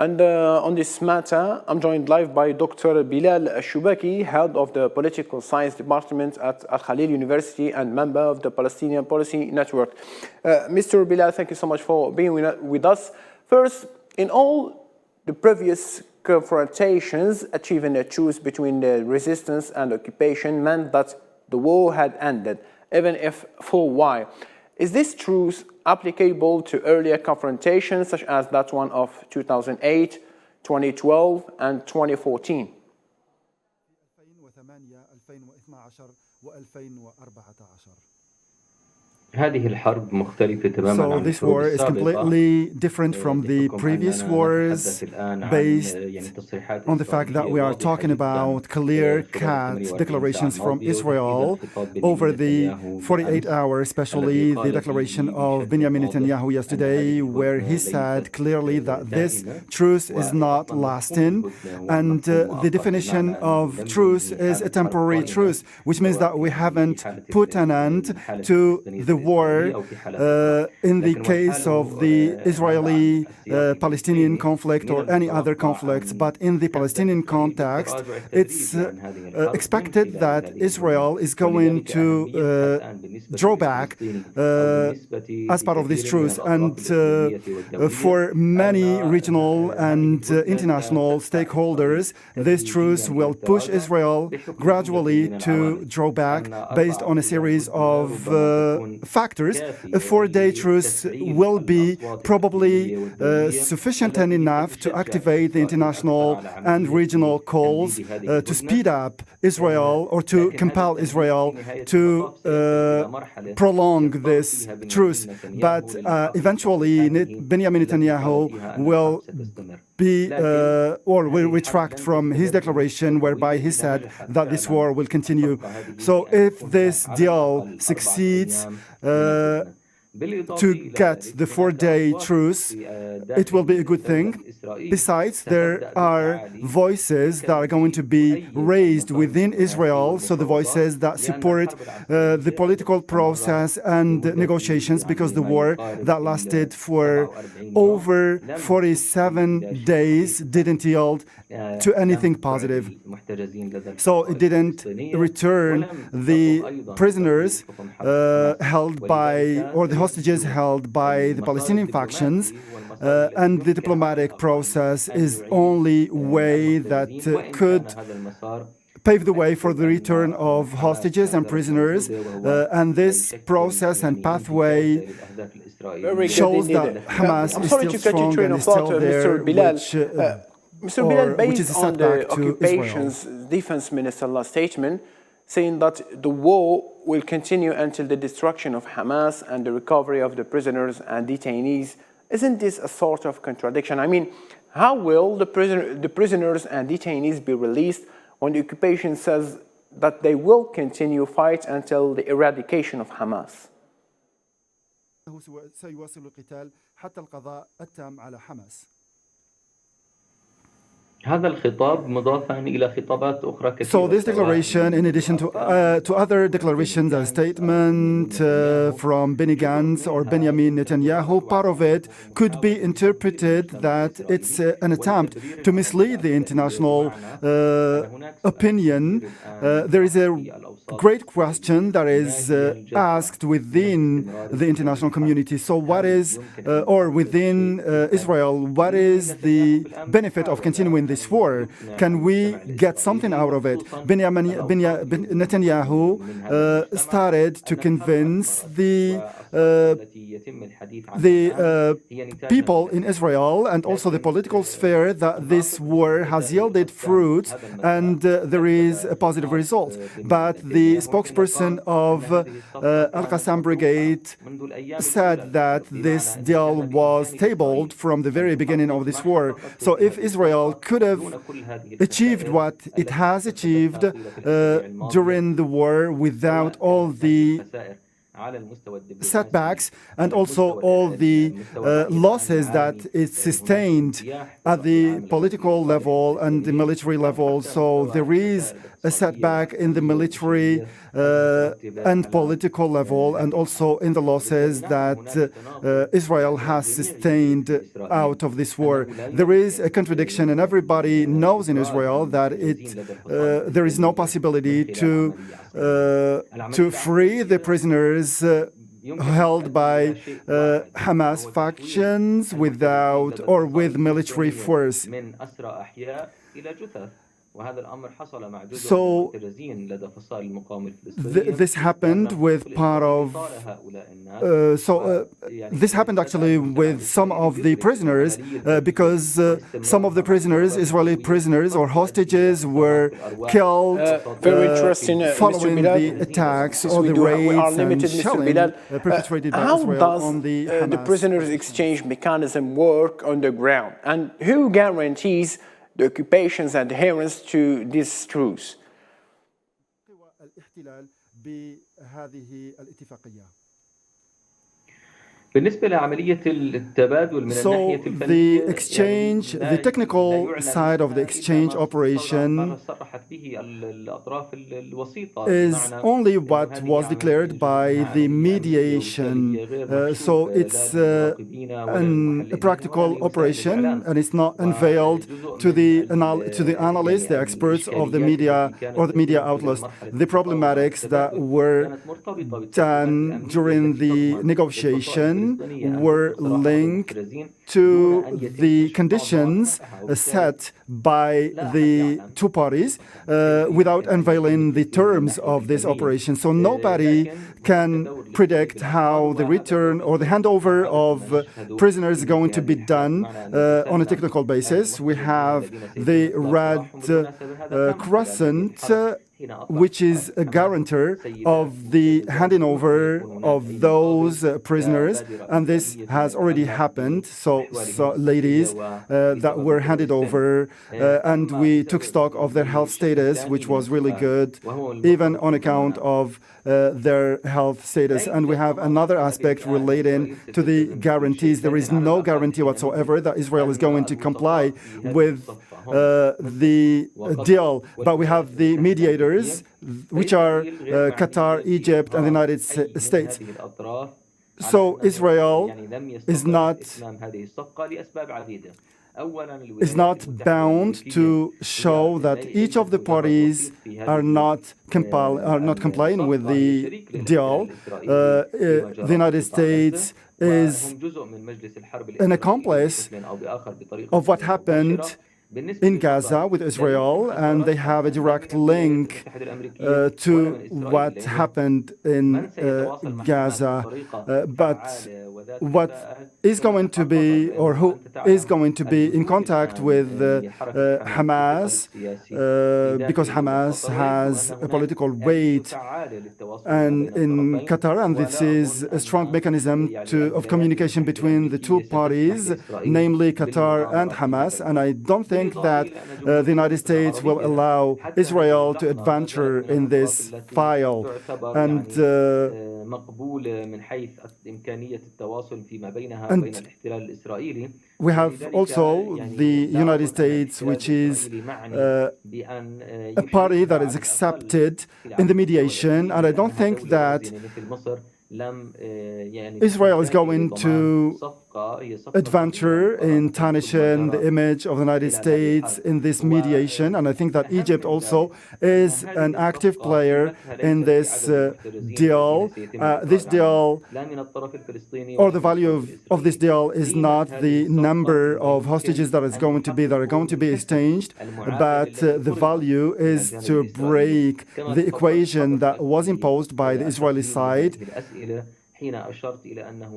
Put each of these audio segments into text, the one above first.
And on this matter, I'm joined live by Dr. Bilal Shobaki, head of the Political Science Department at Al Khalil University and member of the Palestinian Policy Network. Mr. Bilal, thank you so much for being with us. First, in all the previous confrontations, achieving a truce between the resistance and occupation meant that the war had ended, even if for a while. Is this truce applicable to earlier confrontations such as that one of 2008, 2012 and 2014? So this war is completely different from the previous wars, based on the fact that we are talking about clear-cut declarations from Israel over the 48 hours, especially the declaration of Benjamin Netanyahu yesterday, where he said clearly that this truce is not lasting, and the definition of truce is a temporary truce, which means that we haven't put an end to the war in the case of the Israeli-Palestinian conflict or any other conflicts, but in the Palestinian context, it's expected that Israel is going to draw back as part of this truce. And for many regional and international stakeholders, this truce will push Israel gradually to draw back based on a series of factors. A 4-day truce will be probably sufficient and enough to activate the international and regional calls to speed up Israel or to compel Israel to prolong this truce. But eventually, Benjamin Netanyahu will will retract from his declaration whereby he said that this war will continue. So if this deal succeeds to get the 4-day truce, it will be a good thing. Besides, there are voices that are going to be raised within Israel, so the voices that support the political process and negotiations, because the war that lasted for over 47 days didn't yield to anything positive. So it didn't return the prisoners held by, or the hostages held by the Palestinian factions, and the diplomatic process is the only way that could pave the way for the return of hostages and prisoners, and this process and pathway shows that Hamas is still strong and is still there, Mr. Bilal, based on the occupation's defense minister last statement, saying that the war will continue until the destruction of Hamas and the recovery of the prisoners and detainees, isn't this a sort of contradiction? I mean, how will the prisoners and detainees be released when the occupation says that they will continue fight until the eradication of Hamas? So this declaration, in addition to other declarations and statements from Benny Gantz or Benjamin Netanyahu, part of it could be interpreted that it's an attempt to mislead the international opinion. There is a great question that is asked within the international community. So what is, or within Israel, what is the benefit of continuing this war? Can we get something out of it? Netanyahu started to convince the people in Israel and also the political sphere that this war has yielded fruit and there is a positive result. But the spokesperson of Al-Qassam Brigade said that this deal was tabled from the very beginning of this war. So if Israel could have achieved what it has achieved during the war without all the setbacks and also all the losses that it sustained at the political level and the military level. So there is a setback in the military and political level, and also in the losses that Israel has sustained out of this war. There is a contradiction, and everybody knows in Israel that there is no possibility to free the prisoners held by Hamas factions without or with military force. So this happened with part of this happened actually with some of the prisoners because some of the prisoners, Israeli prisoners or hostages, were killed very interesting, following the attacks or the raids and shelling perpetrated by Israel on the Hamas. How does the prisoners exchange mechanism work on the ground, and who guarantees the occupation's adherence to this truce? So the exchange, the technical side of the exchange operation is only what was declared by the mediation. So it's a practical operation, and it's not unveiled to the analysts, the experts of the media or the media outlets. The problematics that were done during the negotiation were linked to the conditions set by the two parties without unveiling the terms of this operation. So nobody can predict how the return or the handover of prisoners is going to be done on a technical basis. We have the Red Crescent, which is a guarantor of the handing over of those prisoners, and this has already happened. So ladies that were handed over, and we took stock of their health status, which was really good, even on account of their health status. And we have another aspect relating to the guarantees. There is no guarantee whatsoever that Israel is going to comply with the deal, but we have the mediators, which are Qatar, Egypt, and the United States. So Israel is not bound to show that each of the parties are not complying with the deal. The United States is an accomplice of what happened in Gaza with Israel, and they have a direct link to what happened in Gaza. But what is going to be, or who is going to be in contact with Hamas, because Hamas has a political weight and in Qatar, and this is a strong mechanism of communication between the two parties, namely Qatar and Hamas. And I don't think that the United States will allow Israel to adventure in this file. And we have also the United States, which is a party that is accepted in the mediation, and I don't think that Israel is going to adventure in tarnishing the image of the United States in this mediation, and I think that Egypt also is an active player in this deal. This deal, or the value of this deal, is not the number of hostages that are going to be exchanged, but the value is to break the equation that was imposed by the Israeli side.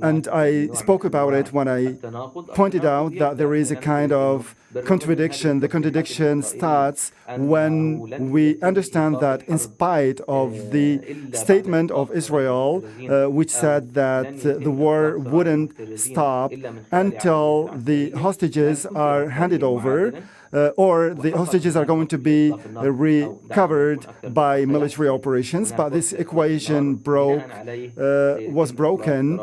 And I spoke about it when I pointed out that there is a kind of contradiction. The contradiction starts when we understand that in spite of the statement of Israel, which said that the war wouldn't stop until the hostages are handed over, or the hostages are going to be recovered by military operations. But this equation was broken.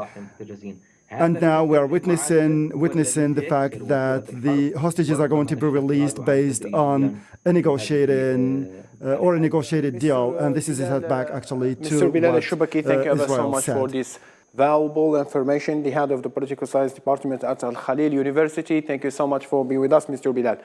And now we are witnessing the fact that the hostages are going to be released based on a negotiated deal. And this is a setback, actually, to Mr. Bilal what Shobaki, thank you ever so Israel much said. for this valuable information. The head of the Political Science Department at Al Khalil University. Thank you so much for being with us, Mr. Bilal.